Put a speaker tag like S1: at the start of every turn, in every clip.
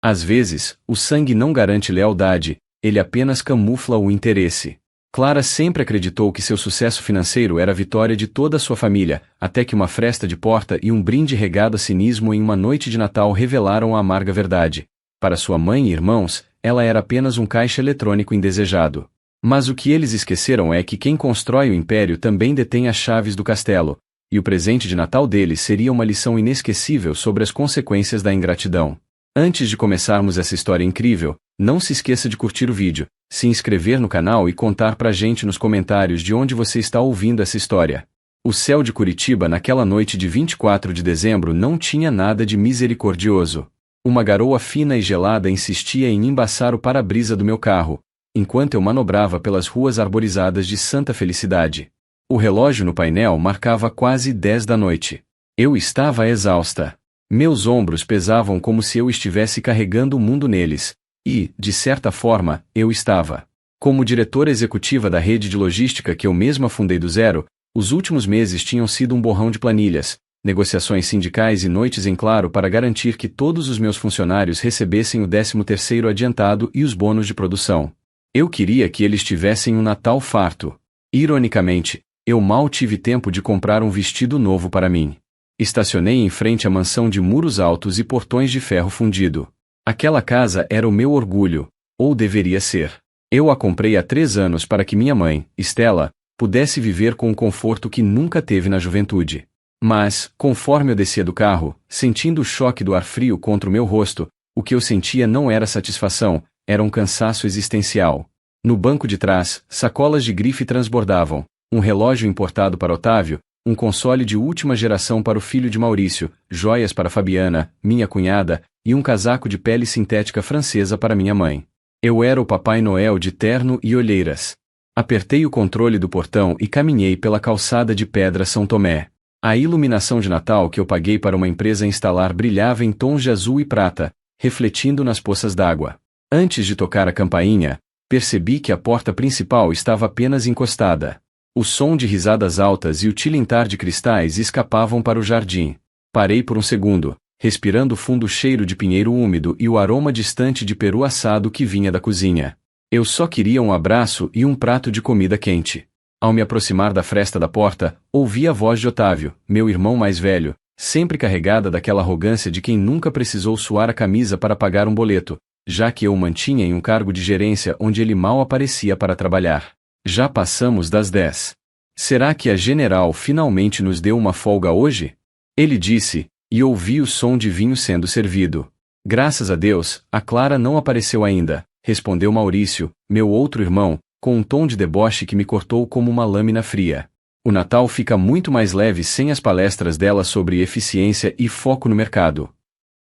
S1: Às vezes, o sangue não garante lealdade, ele apenas camufla o interesse. Clara sempre acreditou que seu sucesso financeiro era a vitória de toda a sua família, até que uma fresta de porta e um brinde regado a cinismo em uma noite de Natal revelaram a amarga verdade. Para sua mãe e irmãos, ela era apenas um caixa eletrônico indesejado. Mas o que eles esqueceram é que quem constrói o império também detém as chaves do castelo, e o presente de Natal deles seria uma lição inesquecível sobre as consequências da ingratidão. Antes de começarmos essa história incrível, não se esqueça de curtir o vídeo, se inscrever no canal e contar pra gente nos comentários de onde você está ouvindo essa história. O céu de Curitiba naquela noite de 24 de dezembro não tinha nada de misericordioso. Uma garoa fina e gelada insistia em embaçar o para-brisa do meu carro, enquanto eu manobrava pelas ruas arborizadas de Santa Felicidade. O relógio no painel marcava quase 10 da noite. Eu estava exausta. Meus ombros pesavam como se eu estivesse carregando o mundo neles, e, de certa forma, eu estava. Como diretora executiva da rede de logística que eu mesma fundei do zero, os últimos meses tinham sido um borrão de planilhas, negociações sindicais e noites em claro para garantir que todos os meus funcionários recebessem o 13º adiantado e os bônus de produção. Eu queria que eles tivessem um Natal farto. Ironicamente, eu mal tive tempo de comprar um vestido novo para mim. Estacionei em frente à mansão de muros altos e portões de ferro fundido. Aquela casa era o meu orgulho, ou deveria ser. Eu a comprei há 3 anos para que minha mãe, Stella, pudesse viver com o conforto que nunca teve na juventude. Mas, conforme eu descia do carro, sentindo o choque do ar frio contra o meu rosto, o que eu sentia não era satisfação, era um cansaço existencial. No banco de trás, sacolas de grife transbordavam, um relógio importado para Otávio, um console de última geração para o filho de Maurício, joias para Fabiana, minha cunhada, e um casaco de pele sintética francesa para minha mãe. Eu era o Papai Noel de terno e olheiras. Apertei o controle do portão e caminhei pela calçada de pedra São Tomé. A iluminação de Natal que eu paguei para uma empresa instalar brilhava em tons de azul e prata, refletindo nas poças d'água. Antes de tocar a campainha, percebi que a porta principal estava apenas encostada. O som de risadas altas e o tilintar de cristais escapavam para o jardim. Parei por um segundo, respirando fundo o cheiro de pinheiro úmido e o aroma distante de peru assado que vinha da cozinha. Eu só queria um abraço e um prato de comida quente. Ao me aproximar da fresta da porta, ouvi a voz de Otávio, meu irmão mais velho, sempre carregada daquela arrogância de quem nunca precisou suar a camisa para pagar um boleto, já que eu o mantinha em um cargo de gerência onde ele mal aparecia para trabalhar. Já passamos das 10. Será que a general finalmente nos deu uma folga hoje? Ele disse, e ouvi o som de vinho sendo servido. Graças a Deus, a Clara não apareceu ainda, respondeu Maurício, meu outro irmão, com um tom de deboche que me cortou como uma lâmina fria. O Natal fica muito mais leve sem as palestras dela sobre eficiência e foco no mercado.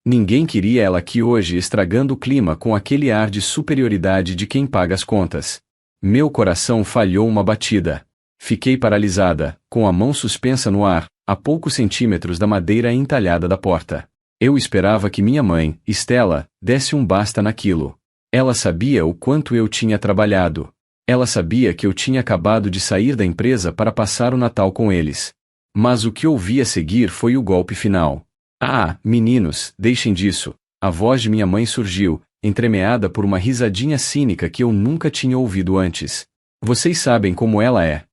S1: Ninguém queria ela aqui hoje estragando o clima com aquele ar de superioridade de quem paga as contas. Meu coração falhou uma batida. Fiquei paralisada, com a mão suspensa no ar, a poucos centímetros da madeira entalhada da porta. Eu esperava que minha mãe, Stella, desse um basta naquilo. Ela sabia o quanto eu tinha trabalhado. Ela sabia que eu tinha acabado de sair da empresa para passar o Natal com eles. Mas o que ouvi a seguir foi o golpe final. Ah, meninos, deixem disso. A voz de minha mãe surgiu, entremeada por uma risadinha cínica que eu nunca tinha ouvido antes. Vocês sabem como ela é.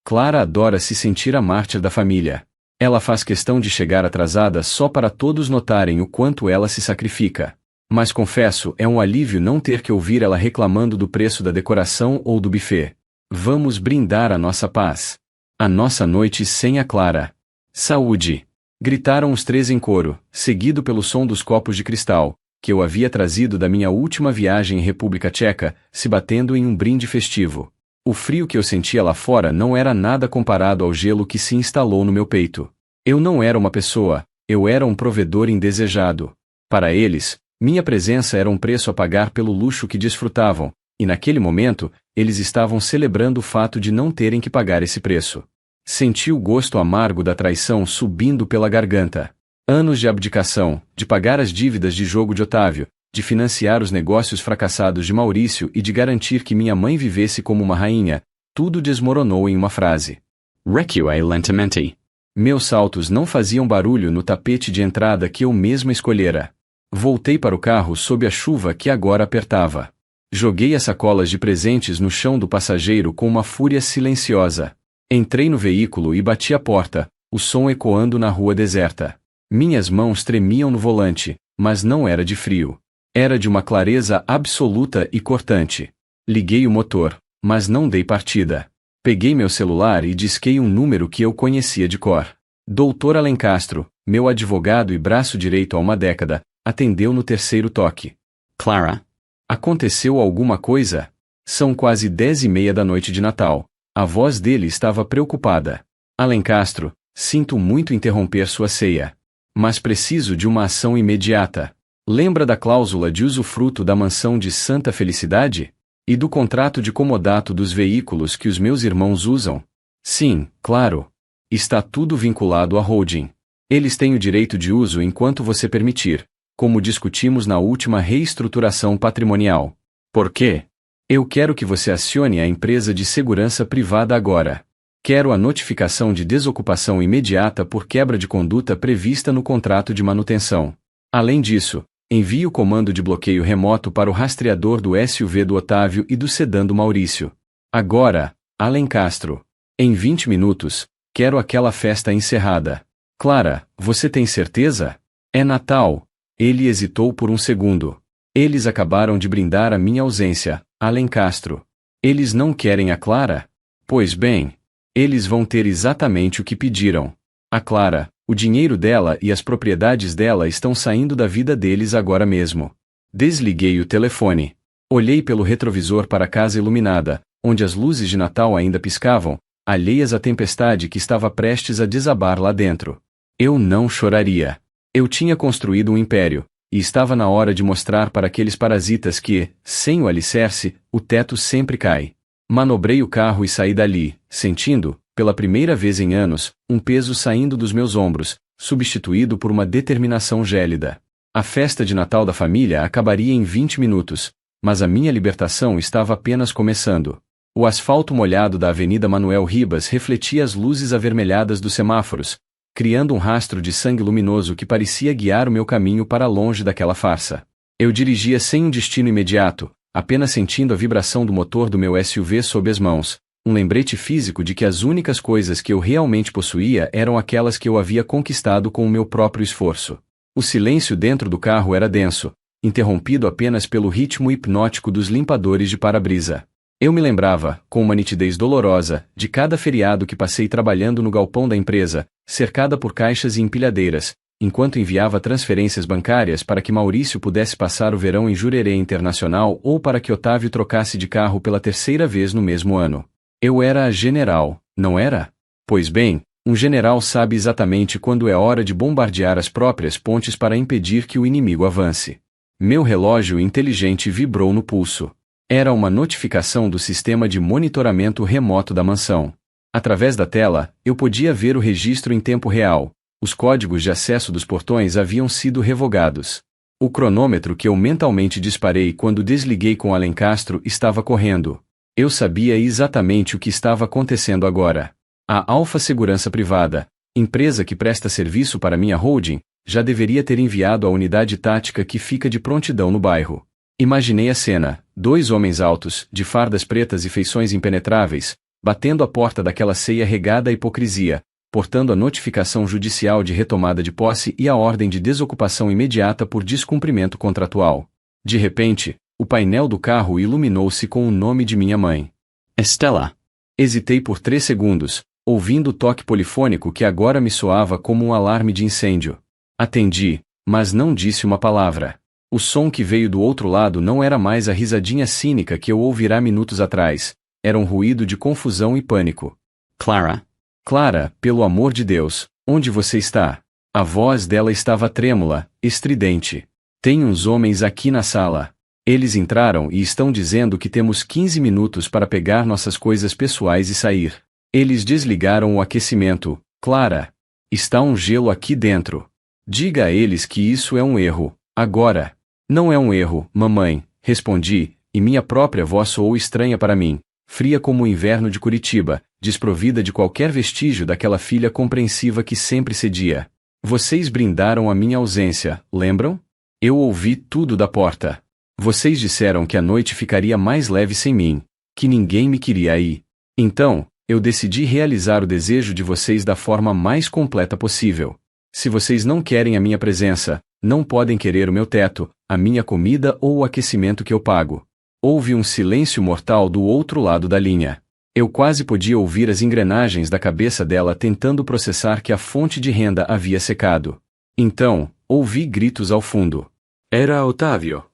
S1: Clara adora se sentir a mártir da família. Ela faz questão de chegar atrasada só para todos notarem o quanto ela se sacrifica. Mas confesso, é um alívio não ter que ouvir ela reclamando do preço da decoração ou do buffet. Vamos brindar a nossa paz. A nossa noite sem a Clara. Saúde! Gritaram os 3 em coro, seguido pelo som dos copos de cristal, que eu havia trazido da minha última viagem em República Tcheca, se batendo em um brinde festivo. O frio que eu sentia lá fora não era nada comparado ao gelo que se instalou no meu peito. Eu não era uma pessoa, eu era um provedor indesejado. Para eles, minha presença era um preço a pagar pelo luxo que desfrutavam, e naquele momento, eles estavam celebrando o fato de não terem que pagar esse preço. Senti o gosto amargo da traição subindo pela garganta. Anos de abdicação, de pagar as dívidas de jogo de Otávio, de financiar os negócios fracassados de Maurício e de garantir que minha mãe vivesse como uma rainha, tudo desmoronou em uma frase. Recuei lentamente. Meus saltos não faziam barulho no tapete de entrada que eu mesma escolhera. Voltei para o carro sob a chuva que agora apertava. Joguei as sacolas de presentes no chão do passageiro com uma fúria silenciosa. Entrei no veículo e bati a porta, o som ecoando na rua deserta. Minhas mãos tremiam no volante, mas não era de frio. Era de uma clareza absoluta e cortante. Liguei o motor, mas não dei partida. Peguei meu celular e disquei um número que eu conhecia de cor. Dr. Alencastro, meu advogado e braço direito há uma década, atendeu no terceiro toque.
S2: Clara?
S1: Aconteceu alguma coisa? São quase 10h30 da noite de Natal. A voz dele estava preocupada. Alencastro, sinto muito interromper sua ceia. Mas preciso de uma ação imediata. Lembra da cláusula de usufruto da mansão de Santa Felicidade? E do contrato de comodato dos veículos que os meus irmãos usam? Sim, claro. Está tudo vinculado à holding. Eles têm o direito de uso enquanto você permitir, como discutimos na última reestruturação patrimonial. Por quê? Eu quero que você acione a empresa de segurança privada agora. Quero a notificação de desocupação imediata por quebra de conduta prevista no contrato de manutenção. Além disso, envie o comando de bloqueio remoto para o rastreador do SUV do Otávio e do sedã do Maurício. Agora, Alencastro. Em 20 minutos, quero aquela festa encerrada. Clara, você tem certeza? É Natal. Ele hesitou por um segundo. Eles acabaram de brindar a minha ausência, Alencastro. Eles não querem a Clara? Pois bem, eles vão ter exatamente o que pediram. A Clara, o dinheiro dela e as propriedades dela estão saindo da vida deles agora mesmo. Desliguei o telefone. Olhei pelo retrovisor para a casa iluminada, onde as luzes de Natal ainda piscavam, alheias à tempestade que estava prestes a desabar lá dentro. Eu não choraria. Eu tinha construído um império, e estava na hora de mostrar para aqueles parasitas que, sem o alicerce, o teto sempre cai. Manobrei o carro e saí dali, sentindo, pela primeira vez em anos, um peso saindo dos meus ombros, substituído por uma determinação gélida. A festa de Natal da família acabaria em 20 minutos, mas a minha libertação estava apenas começando. O asfalto molhado da Avenida Manuel Ribas refletia as luzes avermelhadas dos semáforos, criando um rastro de sangue luminoso que parecia guiar o meu caminho para longe daquela farsa. Eu dirigia sem um destino imediato, apenas sentindo a vibração do motor do meu SUV sob as mãos, um lembrete físico de que as únicas coisas que eu realmente possuía eram aquelas que eu havia conquistado com o meu próprio esforço. O silêncio dentro do carro era denso, interrompido apenas pelo ritmo hipnótico dos limpadores de para-brisa. Eu me lembrava, com uma nitidez dolorosa, de cada feriado que passei trabalhando no galpão da empresa, cercada por caixas e empilhadeiras, enquanto enviava transferências bancárias para que Maurício pudesse passar o verão em Jurerê Internacional ou para que Otávio trocasse de carro pela terceira vez no mesmo ano. Eu era a general, não era? Pois bem, um general sabe exatamente quando é hora de bombardear as próprias pontes para impedir que o inimigo avance. Meu relógio inteligente vibrou no pulso. Era uma notificação do sistema de monitoramento remoto da mansão. Através da tela, eu podia ver o registro em tempo real. Os códigos de acesso dos portões haviam sido revogados. O cronômetro que eu mentalmente disparei quando desliguei com Alencastro estava correndo. Eu sabia exatamente o que estava acontecendo agora. A Alfa Segurança Privada, empresa que presta serviço para minha holding, já deveria ter enviado a unidade tática que fica de prontidão no bairro. Imaginei a cena, 2 homens altos, de fardas pretas e feições impenetráveis, batendo a porta daquela ceia regada à hipocrisia, portando a notificação judicial de retomada de posse e a ordem de desocupação imediata por descumprimento contratual. De repente, o painel do carro iluminou-se com o nome de minha mãe.
S2: Estela.
S1: Hesitei por 3 segundos, ouvindo o toque polifônico que agora me soava como um alarme de incêndio. Atendi, mas não disse uma palavra. O som que veio do outro lado não era mais a risadinha cínica que eu ouvira minutos atrás. Era um ruído de confusão e pânico.
S2: Clara.
S1: Clara, pelo amor de Deus, onde você está? A voz dela estava trêmula, estridente. Tem uns homens aqui na sala. Eles entraram e estão dizendo que temos 15 minutos para pegar nossas coisas pessoais e sair. Eles desligaram o aquecimento. Clara. Está um gelo aqui dentro. Diga a eles que isso é um erro, agora. Não é um erro, mamãe, respondi, e minha própria voz soou estranha para mim, fria como o inverno de Curitiba, desprovida de qualquer vestígio daquela filha compreensiva que sempre cedia. Vocês brindaram a minha ausência, lembram? Eu ouvi tudo da porta. Vocês disseram que a noite ficaria mais leve sem mim, que ninguém me queria aí. Então, eu decidi realizar o desejo de vocês da forma mais completa possível. Se vocês não querem a minha presença, não podem querer o meu teto, a minha comida ou o aquecimento que eu pago. Houve um silêncio mortal do outro lado da linha. Eu quase podia ouvir as engrenagens da cabeça dela tentando processar que a fonte de renda havia secado. Então, ouvi gritos ao fundo. Era Otávio.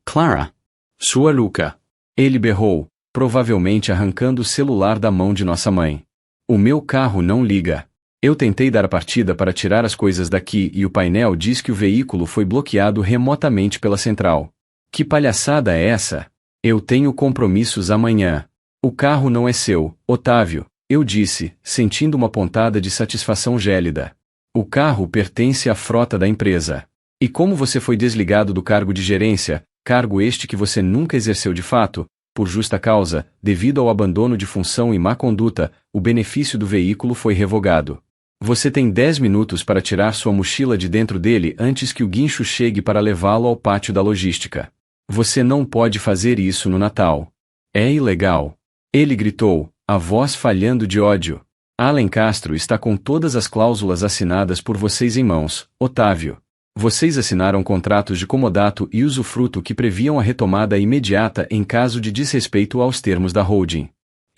S2: Clara.
S1: Sua Luca. Ele berrou, provavelmente arrancando o celular da mão de nossa mãe. O meu carro não liga. Eu tentei dar a partida para tirar as coisas daqui e o painel diz que o veículo foi bloqueado remotamente pela central. Que palhaçada é essa? Eu tenho compromissos amanhã. O carro não é seu, Otávio, eu disse, sentindo uma pontada de satisfação gélida. O carro pertence à frota da empresa. E como você foi desligado do cargo de gerência, cargo este que você nunca exerceu de fato, por justa causa, devido ao abandono de função e má conduta, o benefício do veículo foi revogado. Você tem 10 minutos para tirar sua mochila de dentro dele antes que o guincho chegue para levá-lo ao pátio da logística. Você não pode fazer isso no Natal. É ilegal. Ele gritou, a voz falhando de ódio. Alencastro está com todas as cláusulas assinadas por vocês em mãos, Otávio. Vocês assinaram contratos de comodato e usufruto que previam a retomada imediata em caso de desrespeito aos termos da holding.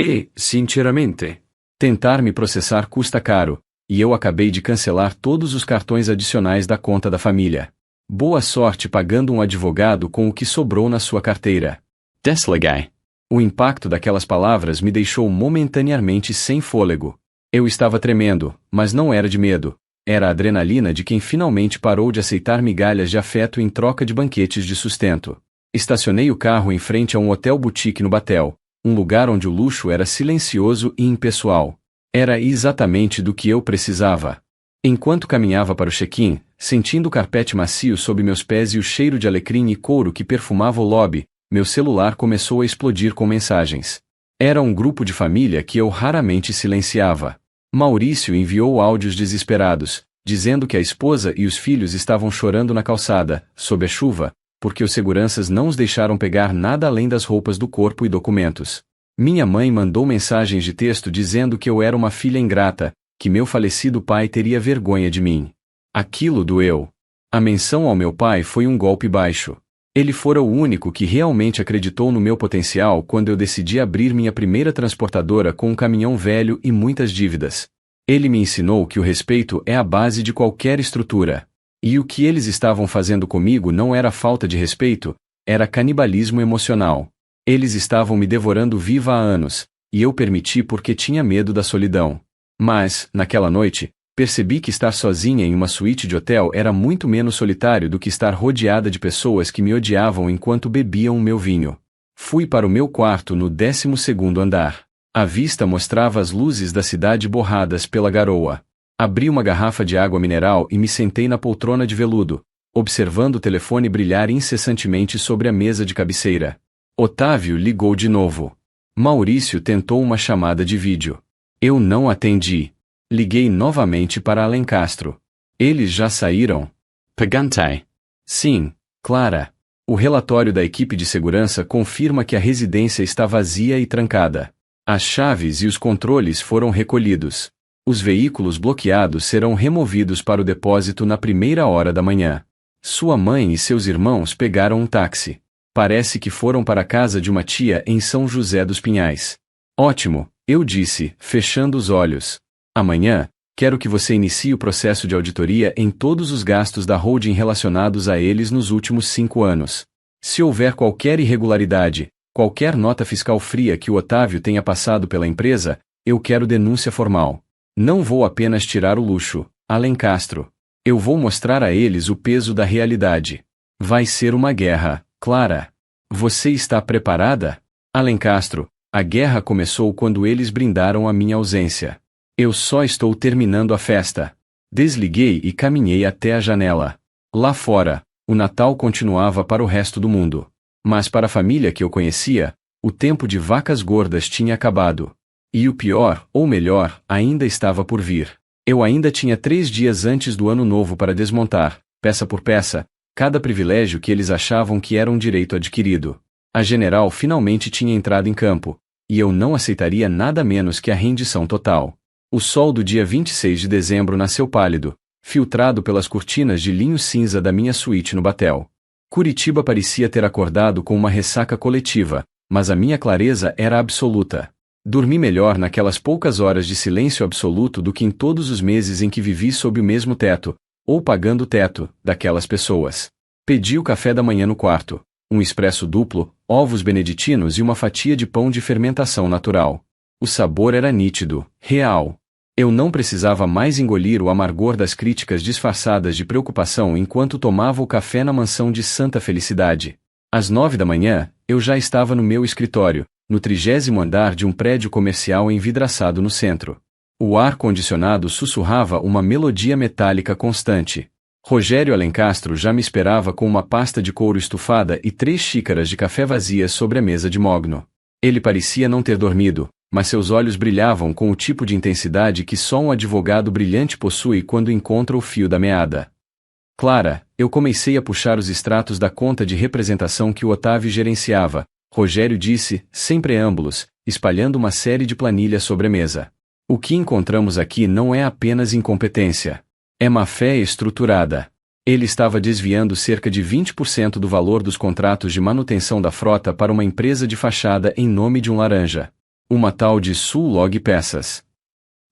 S1: E, sinceramente, tentar me processar custa caro, e eu acabei de cancelar todos os cartões adicionais da conta da família. Boa sorte pagando um advogado com o que sobrou na sua carteira.
S2: Desligai.
S1: O impacto daquelas palavras me deixou momentaneamente sem fôlego. Eu estava tremendo, mas não era de medo. Era a adrenalina de quem finalmente parou de aceitar migalhas de afeto em troca de banquetes de sustento. Estacionei o carro em frente a um hotel boutique no Batel, um lugar onde o luxo era silencioso e impessoal. Era exatamente do que eu precisava. Enquanto caminhava para o check-in, sentindo o carpete macio sob meus pés e o cheiro de alecrim e couro que perfumava o lobby, meu celular começou a explodir com mensagens. Era um grupo de família que eu raramente silenciava. Maurício enviou áudios desesperados, dizendo que a esposa e os filhos estavam chorando na calçada, sob a chuva, porque os seguranças não os deixaram pegar nada além das roupas do corpo e documentos. Minha mãe mandou mensagens de texto dizendo que eu era uma filha ingrata, que meu falecido pai teria vergonha de mim. Aquilo doeu. A menção ao meu pai foi um golpe baixo. Ele fora o único que realmente acreditou no meu potencial quando eu decidi abrir minha primeira transportadora com um caminhão velho e muitas dívidas. Ele me ensinou que o respeito é a base de qualquer estrutura. E o que eles estavam fazendo comigo não era falta de respeito, era canibalismo emocional. Eles estavam me devorando viva há anos, e eu permiti porque tinha medo da solidão. Mas, naquela noite, percebi que estar sozinha em uma suíte de hotel era muito menos solitário do que estar rodeada de pessoas que me odiavam enquanto bebiam o meu vinho. Fui para o meu quarto no 12º andar. A vista mostrava as luzes da cidade borradas pela garoa. Abri uma garrafa de água mineral e me sentei na poltrona de veludo, observando o telefone brilhar incessantemente sobre a mesa de cabeceira. Otávio ligou de novo. Maurício tentou uma chamada de vídeo. Eu não atendi. Liguei novamente para Alencastro. Eles já saíram?
S2: Pagante.
S1: Sim, Clara. O relatório da equipe de segurança confirma que a residência está vazia e trancada. As chaves e os controles foram recolhidos. Os veículos bloqueados serão removidos para o depósito na primeira hora da manhã. Sua mãe e seus irmãos pegaram um táxi. Parece que foram para a casa de uma tia em São José dos Pinhais. Ótimo, eu disse, fechando os olhos. Amanhã, quero que você inicie o processo de auditoria em todos os gastos da holding relacionados a eles nos últimos 5 anos. Se houver qualquer irregularidade, qualquer nota fiscal fria que o Otávio tenha passado pela empresa, eu quero denúncia formal. Não vou apenas tirar o luxo, Alencastro. Eu vou mostrar a eles o peso da realidade. Vai ser uma guerra, Clara. Você está preparada? Alencastro, a guerra começou quando eles brindaram a minha ausência. Eu só estou terminando a festa. Desliguei e caminhei até a janela. Lá fora, o Natal continuava para o resto do mundo. Mas para a família que eu conhecia, o tempo de vacas gordas tinha acabado. E o pior, ou melhor, ainda estava por vir. Eu ainda tinha 3 dias antes do ano novo para desmontar, peça por peça, cada privilégio que eles achavam que era um direito adquirido. A general finalmente tinha entrado em campo, e eu não aceitaria nada menos que a rendição total. O sol do dia 26 de dezembro nasceu pálido, filtrado pelas cortinas de linho cinza da minha suíte no Batel. Curitiba parecia ter acordado com uma ressaca coletiva, mas a minha clareza era absoluta. Dormi melhor naquelas poucas horas de silêncio absoluto do que em todos os meses em que vivi sob o mesmo teto, ou pagando o teto, daquelas pessoas. Pedi o café da manhã no quarto, um expresso duplo, ovos beneditinos e uma fatia de pão de fermentação natural. O sabor era nítido, real. Eu não precisava mais engolir o amargor das críticas disfarçadas de preocupação enquanto tomava o café na mansão de Santa Felicidade. Às 9 da manhã, eu já estava no meu escritório, no 30º andar de um prédio comercial envidraçado no centro. O ar-condicionado sussurrava uma melodia metálica constante. Rogério Alencastro já me esperava com uma pasta de couro estufada e 3 xícaras de café vazias sobre a mesa de mogno. Ele parecia não ter dormido, mas seus olhos brilhavam com o tipo de intensidade que só um advogado brilhante possui quando encontra o fio da meada. Clara, eu comecei a puxar os extratos da conta de representação que o Otávio gerenciava, Rogério disse, sem preâmbulos, espalhando uma série de planilhas sobre a mesa. O que encontramos aqui não é apenas incompetência. É má-fé estruturada. Ele estava desviando cerca de 20% do valor dos contratos de manutenção da frota para uma empresa de fachada em nome de um laranja. Uma tal de Sul-Log Peças.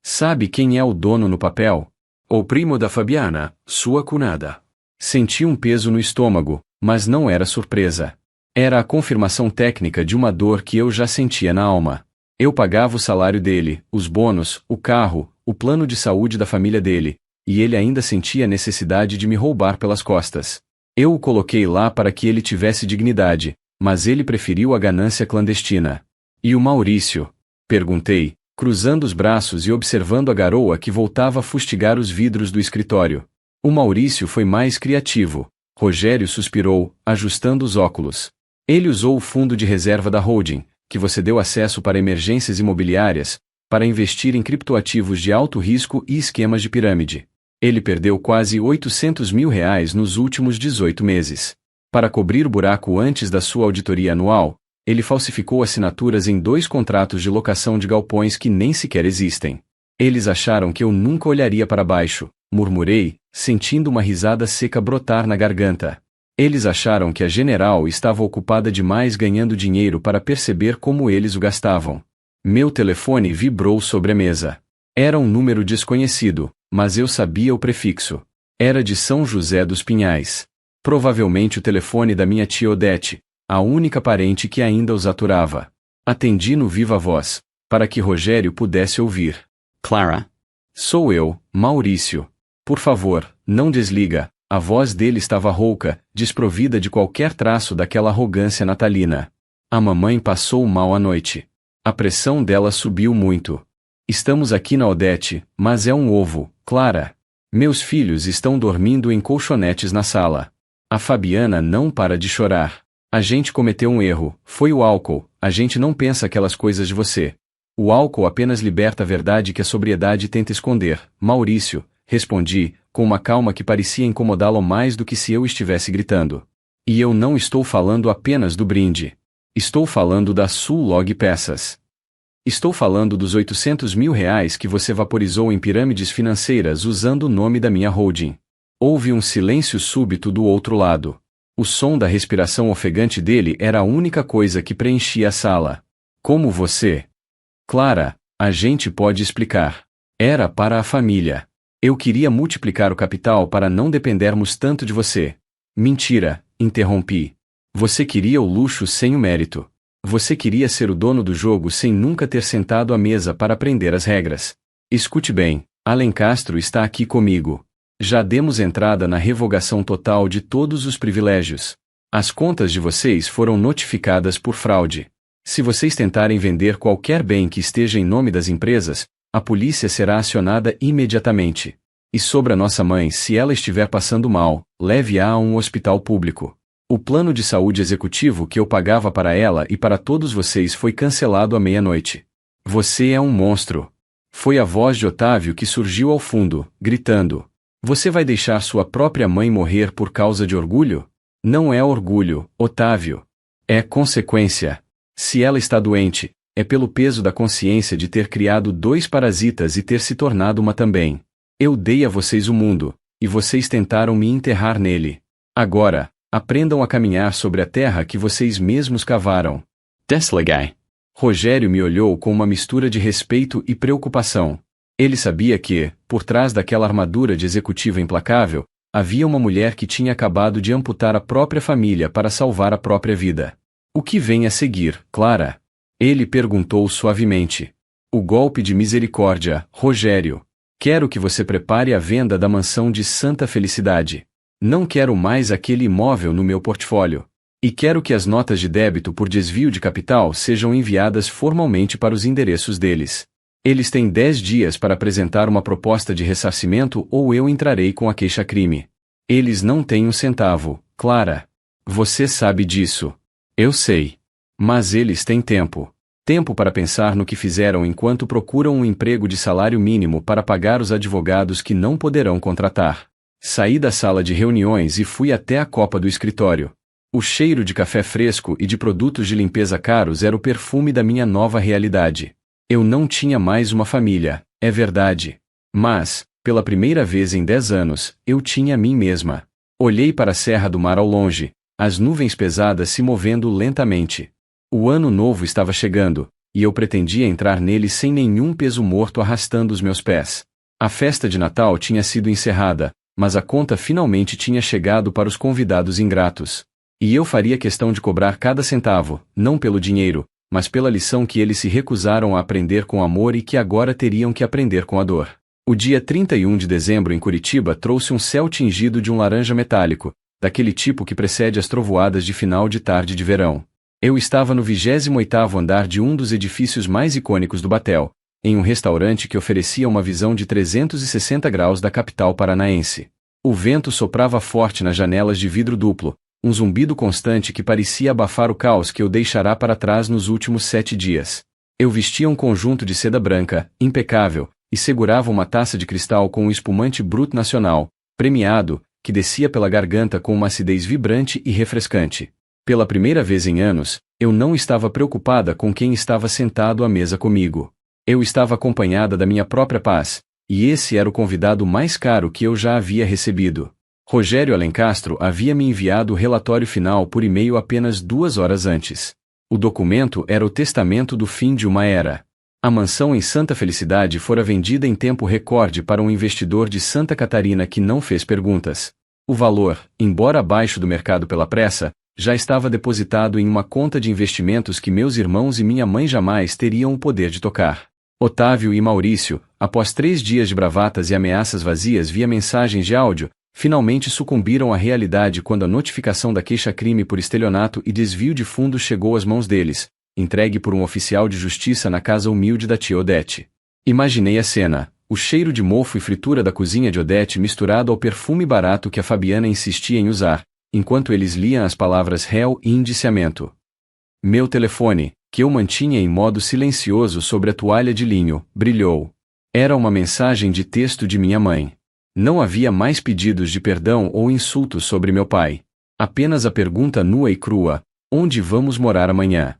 S1: Sabe quem é o dono no papel? O primo da Fabiana, sua cunhada. Senti um peso no estômago, mas não era surpresa. Era a confirmação técnica de uma dor que eu já sentia na alma. Eu pagava o salário dele, os bônus, o carro, o plano de saúde da família dele, e ele ainda sentia a necessidade de me roubar pelas costas. Eu o coloquei lá para que ele tivesse dignidade, mas ele preferiu a ganância clandestina. E o Maurício? Perguntei, cruzando os braços e observando a garoa que voltava a fustigar os vidros do escritório. O Maurício foi mais criativo. Rogério suspirou, ajustando os óculos. Ele usou o fundo de reserva da holding, que você deu acesso para emergências imobiliárias, para investir em criptoativos de alto risco e esquemas de pirâmide. Ele perdeu quase R$800 mil nos últimos 18 meses. Para cobrir o buraco antes da sua auditoria anual, ele falsificou assinaturas em 2 contratos de locação de galpões que nem sequer existem. Eles acharam que eu nunca olharia para baixo, murmurei, sentindo uma risada seca brotar na garganta. Eles acharam que a general estava ocupada demais ganhando dinheiro para perceber como eles o gastavam. Meu telefone vibrou sobre a mesa. Era um número desconhecido, mas eu sabia o prefixo. Era de São José dos Pinhais. Provavelmente o telefone da minha tia Odete, a única parente que ainda os aturava. Atendi no viva voz, para que Rogério pudesse ouvir.
S2: Clara?
S1: Sou eu, Maurício. Por favor, não desliga. A voz dele estava rouca, desprovida de qualquer traço daquela arrogância natalina. A mamãe passou mal à noite. A pressão dela subiu muito. Estamos aqui na Odete, mas é um ovo, Clara. Meus filhos estão dormindo em colchonetes na sala. A Fabiana não para de chorar. A gente cometeu um erro, foi o álcool, a gente não pensa aquelas coisas de você. O álcool apenas liberta a verdade que a sobriedade tenta esconder, Maurício, respondi, com uma calma que parecia incomodá-lo mais do que se eu estivesse gritando. E eu não estou falando apenas do brinde. Estou falando da Sul-Log Peças. Estou falando dos R$800 mil que você vaporizou em pirâmides financeiras usando o nome da minha holding. Houve um silêncio súbito do outro lado. O som da respiração ofegante dele era a única coisa que preenchia a sala. Como você? Clara, a gente pode explicar. Era para a família. Eu queria multiplicar o capital para não dependermos tanto de você. Mentira, interrompi. Você queria o luxo sem o mérito. Você queria ser o dono do jogo sem nunca ter sentado à mesa para aprender as regras. Escute bem, Alencastro está aqui comigo. Já demos entrada na revogação total de todos os privilégios. As contas de vocês foram notificadas por fraude. Se vocês tentarem vender qualquer bem que esteja em nome das empresas, a polícia será acionada imediatamente. E sobre a nossa mãe, se ela estiver passando mal, leve-a a um hospital público. O plano de saúde executivo que eu pagava para ela e para todos vocês foi cancelado à meia-noite. Você é um monstro. Foi a voz de Otávio que surgiu ao fundo, gritando. Você vai deixar sua própria mãe morrer por causa de orgulho? Não é orgulho, Otávio. É consequência. Se ela está doente, é pelo peso da consciência de ter criado 2 parasitas e ter se tornado uma também. Eu dei a vocês o mundo, e vocês tentaram me enterrar nele. Agora, aprendam a caminhar sobre a terra que vocês mesmos cavaram.
S2: Desligai.
S1: Rogério me olhou com uma mistura de respeito e preocupação. Ele sabia que, por trás daquela armadura de executiva implacável, havia uma mulher que tinha acabado de amputar a própria família para salvar a própria vida. O que vem a seguir, Clara? Ele perguntou suavemente. O golpe de misericórdia, Rogério. Quero que você prepare a venda da mansão de Santa Felicidade. Não quero mais aquele imóvel no meu portfólio. E quero que as notas de débito por desvio de capital sejam enviadas formalmente para os endereços deles. Eles têm 10 dias para apresentar uma proposta de ressarcimento ou eu entrarei com a queixa-crime. Eles não têm um centavo, Clara. Você sabe disso. Eu sei. Mas eles têm tempo. Tempo para pensar no que fizeram enquanto procuram um emprego de salário mínimo para pagar os advogados que não poderão contratar. Saí da sala de reuniões e fui até a copa do escritório. O cheiro de café fresco e de produtos de limpeza caros era o perfume da minha nova realidade. Eu não tinha mais uma família, é verdade. Mas, pela primeira vez em 10 anos, eu tinha a mim mesma. Olhei para a Serra do Mar ao longe, as nuvens pesadas se movendo lentamente. O ano novo estava chegando, e eu pretendia entrar nele sem nenhum peso morto arrastando os meus pés. A festa de Natal tinha sido encerrada, mas a conta finalmente tinha chegado para os convidados ingratos. E eu faria questão de cobrar cada centavo, não pelo dinheiro, mas pela lição que eles se recusaram a aprender com amor e que agora teriam que aprender com a dor. O dia 31 de dezembro em Curitiba trouxe um céu tingido de um laranja metálico, daquele tipo que precede as trovoadas de final de tarde de verão. Eu estava no 28º andar de um dos edifícios mais icônicos do Batel, em um restaurante que oferecia uma visão de 360 graus da capital paranaense. O vento soprava forte nas janelas de vidro duplo, um zumbido constante que parecia abafar o caos que eu deixará para trás nos últimos 7 dias. Eu vestia um conjunto de seda branca, impecável, e segurava uma taça de cristal com um espumante Brut Nacional, premiado, que descia pela garganta com uma acidez vibrante e refrescante. Pela primeira vez em anos, eu não estava preocupada com quem estava sentado à mesa comigo. Eu estava acompanhada da minha própria paz, e esse era o convidado mais caro que eu já havia recebido. Rogério Alencastro havia me enviado o relatório final por e-mail apenas 2 horas antes. O documento era o testamento do fim de uma era. A mansão em Santa Felicidade fora vendida em tempo recorde para um investidor de Santa Catarina que não fez perguntas. O valor, embora abaixo do mercado pela pressa, já estava depositado em uma conta de investimentos que meus irmãos e minha mãe jamais teriam o poder de tocar. Otávio e Maurício, após 3 dias de bravatas e ameaças vazias via mensagens de áudio, finalmente sucumbiram à realidade quando a notificação da queixa-crime por estelionato e desvio de fundos chegou às mãos deles, entregue por um oficial de justiça na casa humilde da tia Odete. Imaginei a cena, o cheiro de mofo e fritura da cozinha de Odete misturado ao perfume barato que a Fabiana insistia em usar, enquanto eles liam as palavras réu e indiciamento. Meu telefone, que eu mantinha em modo silencioso sobre a toalha de linho, brilhou. Era uma mensagem de texto de minha mãe. Não havia mais pedidos de perdão ou insultos sobre meu pai. Apenas a pergunta nua e crua: onde vamos morar amanhã?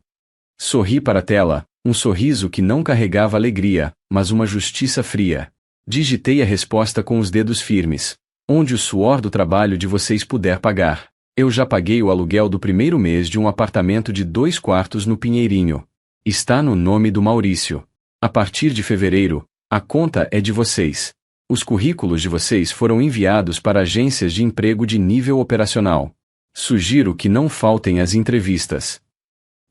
S1: Sorri para a tela, um sorriso que não carregava alegria, mas uma justiça fria. Digitei a resposta com os dedos firmes. Onde o suor do trabalho de vocês puder pagar. Eu já paguei o aluguel do primeiro mês de um apartamento de 2 quartos no Pinheirinho. Está no nome do Maurício. A partir de fevereiro, a conta é de vocês. Os currículos de vocês foram enviados para agências de emprego de nível operacional. Sugiro que não faltem as entrevistas.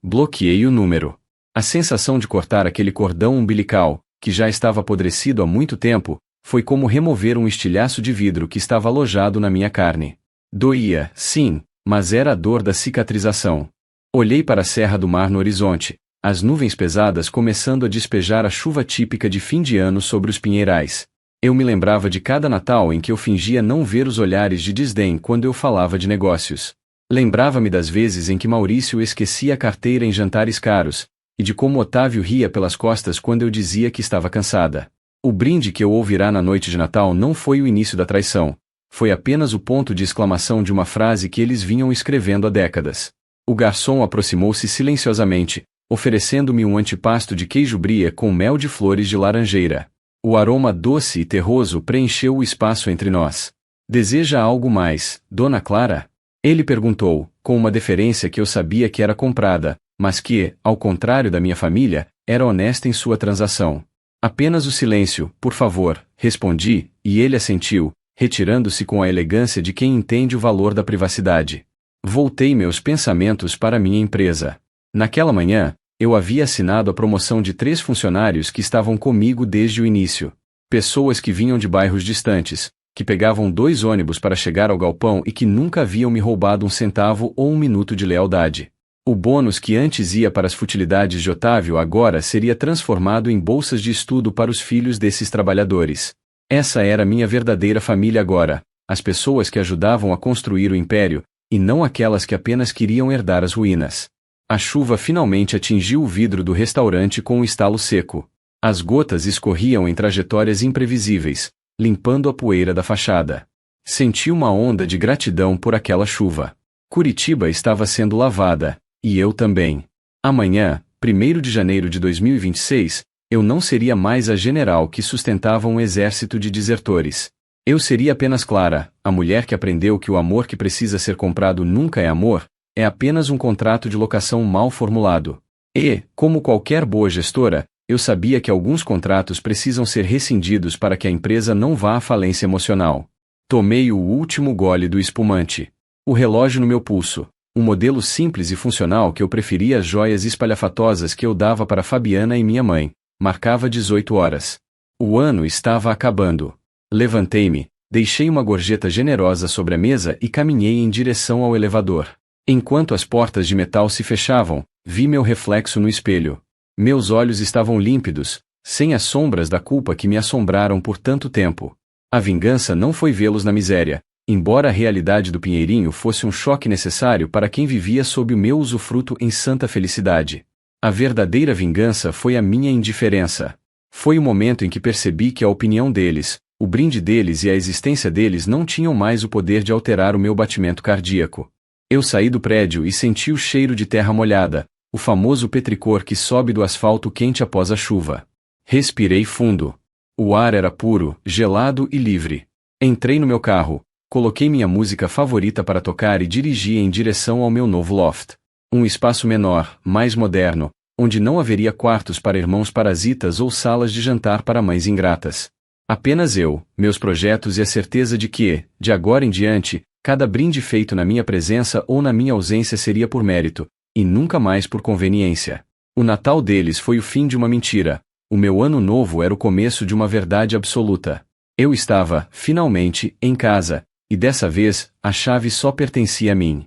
S1: Bloqueei o número. A sensação de cortar aquele cordão umbilical, que já estava apodrecido há muito tempo, foi como remover um estilhaço de vidro que estava alojado na minha carne. Doía, sim, mas era a dor da cicatrização. Olhei para a Serra do Mar no horizonte, as nuvens pesadas começando a despejar a chuva típica de fim de ano sobre os pinheirais. Eu me lembrava de cada Natal em que eu fingia não ver os olhares de desdém quando eu falava de negócios. Lembrava-me das vezes em que Maurício esquecia a carteira em jantares caros, e de como Otávio ria pelas costas quando eu dizia que estava cansada. O brinde que eu ouvirá na noite de Natal não foi o início da traição. Foi apenas o ponto de exclamação de uma frase que eles vinham escrevendo há décadas. O garçom aproximou-se silenciosamente, oferecendo-me um antipasto de queijo brie com mel de flores de laranjeira. O aroma doce e terroso preencheu o espaço entre nós. Deseja algo mais, Dona Clara? Ele perguntou, com uma deferência que eu sabia que era comprada, mas que, ao contrário da minha família, era honesta em sua transação. Apenas o silêncio, por favor, respondi, e ele assentiu, retirando-se com a elegância de quem entende o valor da privacidade. Voltei meus pensamentos para minha empresa. Naquela manhã, eu havia assinado a promoção de 3 funcionários que estavam comigo desde o início. Pessoas que vinham de bairros distantes, que pegavam 2 ônibus para chegar ao galpão e que nunca haviam me roubado um centavo ou um minuto de lealdade. O bônus que antes ia para as futilidades de Otávio agora seria transformado em bolsas de estudo para os filhos desses trabalhadores. Essa era minha verdadeira família agora, as pessoas que ajudavam a construir o império, e não aquelas que apenas queriam herdar as ruínas. A chuva finalmente atingiu o vidro do restaurante com um estalo seco. As gotas escorriam em trajetórias imprevisíveis, limpando a poeira da fachada. Senti uma onda de gratidão por aquela chuva. Curitiba estava sendo lavada, e eu também. Amanhã, 1º de janeiro de 2026, eu não seria mais a general que sustentava um exército de desertores. Eu seria apenas Clara, a mulher que aprendeu que o amor que precisa ser comprado nunca é amor, é apenas um contrato de locação mal formulado. E, como qualquer boa gestora, eu sabia que alguns contratos precisam ser rescindidos para que a empresa não vá à falência emocional. Tomei o último gole do espumante. O relógio no meu pulso, um modelo simples e funcional que eu preferia às joias espalhafatosas que eu dava para Fabiana e minha mãe, marcava 18 horas. O ano estava acabando. Levantei-me, deixei uma gorjeta generosa sobre a mesa e caminhei em direção ao elevador. Enquanto as portas de metal se fechavam, vi meu reflexo no espelho. Meus olhos estavam límpidos, sem as sombras da culpa que me assombraram por tanto tempo. A vingança não foi vê-los na miséria, embora a realidade do Pinheirinho fosse um choque necessário para quem vivia sob o meu usufruto em santa felicidade. A verdadeira vingança foi a minha indiferença. Foi o momento em que percebi que a opinião deles, o brinde deles e a existência deles não tinham mais o poder de alterar o meu batimento cardíaco. Eu saí do prédio e senti o cheiro de terra molhada, o famoso petricor que sobe do asfalto quente após a chuva. Respirei fundo. O ar era puro, gelado e livre. Entrei no meu carro, coloquei minha música favorita para tocar e dirigi em direção ao meu novo loft. Um espaço menor, mais moderno, onde não haveria quartos para irmãos parasitas ou salas de jantar para mães ingratas. Apenas eu, meus projetos e a certeza de que, de agora em diante, cada brinde feito na minha presença ou na minha ausência seria por mérito, e nunca mais por conveniência. O Natal deles foi o fim de uma mentira, o meu ano novo era o começo de uma verdade absoluta. Eu estava, finalmente, em casa, e dessa vez, a chave só pertencia a mim.